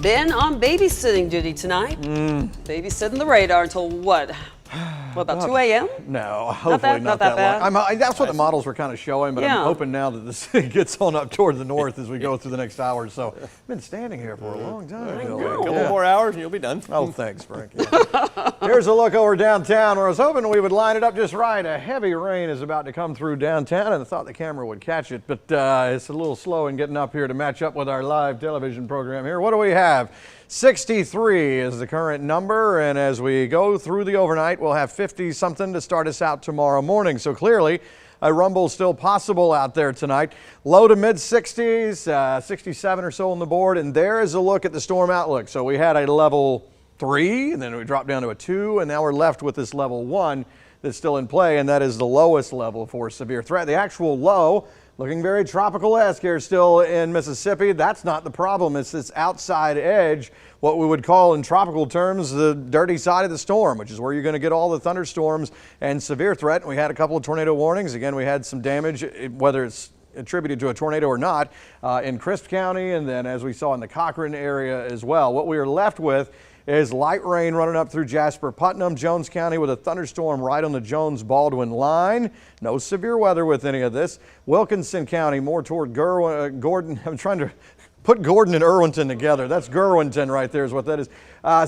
Ben on babysitting duty tonight. Babysitting the radar until what? What, about 2 a.m.? No, hopefully not that bad. long. That's what the models were kind of showing, but I'm hoping now that the city gets on up toward the north as we go through the next hour or so. I've been standing here for a long time. A couple more hours and you'll be done. Oh, thanks, Frank. Yeah. Here's a look over downtown where I was hoping we would line it up just right. A heavy rain is about to come through downtown, and I thought the camera would catch it, but it's a little slow in getting up here to match up with our live television program here. What do we have? 63 is the current number, and as we go through the overnight, we'll have 50-something to start us out tomorrow morning. So clearly, a rumble still possible out there tonight. Low to mid-60s, 67 or so on the board, and there is a look at the storm outlook. So we had a level 3, and then we dropped down to a 2, and now we're left with this level 1 that's still in play, and that is the lowest level for severe threat. The actual low, looking very tropical-esque here still in Mississippi. That's not the problem. It's this outside edge, what we would call in tropical terms the dirty side of the storm, which is where you're going to get all the thunderstorms and severe threat. And we had a couple of tornado warnings. Again, we had some damage, whether it's attributed to a tornado or not, in Crisp County, and then as we saw in the Cochran area as well. What we are left with is light rain running up through Jasper, Putnam, Jones County with a thunderstorm right on the Jones-Baldwin line. No severe weather with any of this. Wilkinson County more toward Gordon. I'm trying to put Gordon and Irwinton together. That's Gerwinton right there is what that is.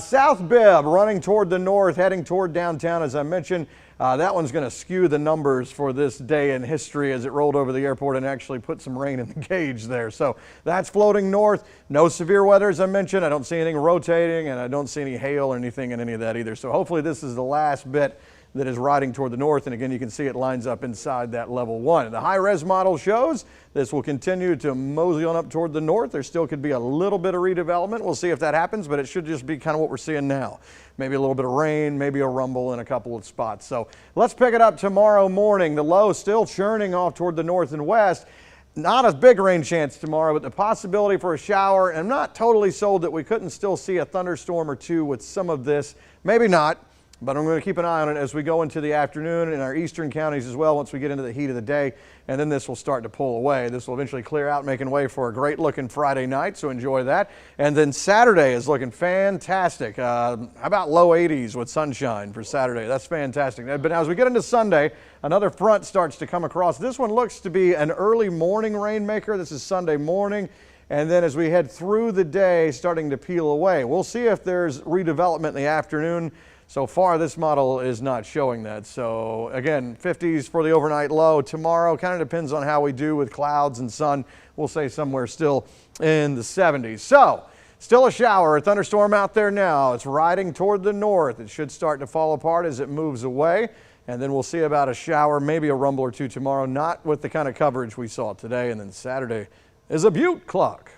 South Bibb running toward the north, heading toward downtown. As I mentioned, that one's going to skew the numbers for this day in history as it rolled over the airport and actually put some rain in the gauge there. So that's floating north. No severe weather, as I mentioned. I don't see anything rotating, and I don't see any hail or anything in any of that either. So hopefully this is the last bit that is riding toward the north, and again you can see it lines up inside that level 1. The high-res model shows this will continue to mosey on up toward the north. There still could be a little bit of redevelopment. We'll see if that happens, but it should just be kind of what we're seeing now. Maybe a little bit of rain, maybe a rumble in a couple of spots. So let's pick it up tomorrow morning. The low still churning off toward the north and west. Not a big rain chance tomorrow, but the possibility for a shower. And I'm not totally sold that we couldn't still see a thunderstorm or two with some of this. Maybe not. But I'm going to keep an eye on it as we go into the afternoon in our eastern counties as well once we get into the heat of the day. And then this will start to pull away. This will eventually clear out, making way for a great looking Friday night. So enjoy that. And then Saturday is looking fantastic. How about low 80s with sunshine for Saturday? That's fantastic. But as we get into Sunday, another front starts to come across. This one looks to be an early morning rainmaker. This is Sunday morning. And then as we head through the day, starting to peel away. We'll see if there's redevelopment in the afternoon. So far, this model is not showing that. So again, 50s for the overnight low. Tomorrow kind of depends on how we do with clouds and sun. We'll say somewhere still in the 70s. So still a shower, a thunderstorm out there now. It's riding toward the north. It should start to fall apart as it moves away. And then we'll see about a shower, maybe a rumble or two tomorrow, not with the kind of coverage we saw today. And then Saturday is a Butte clock.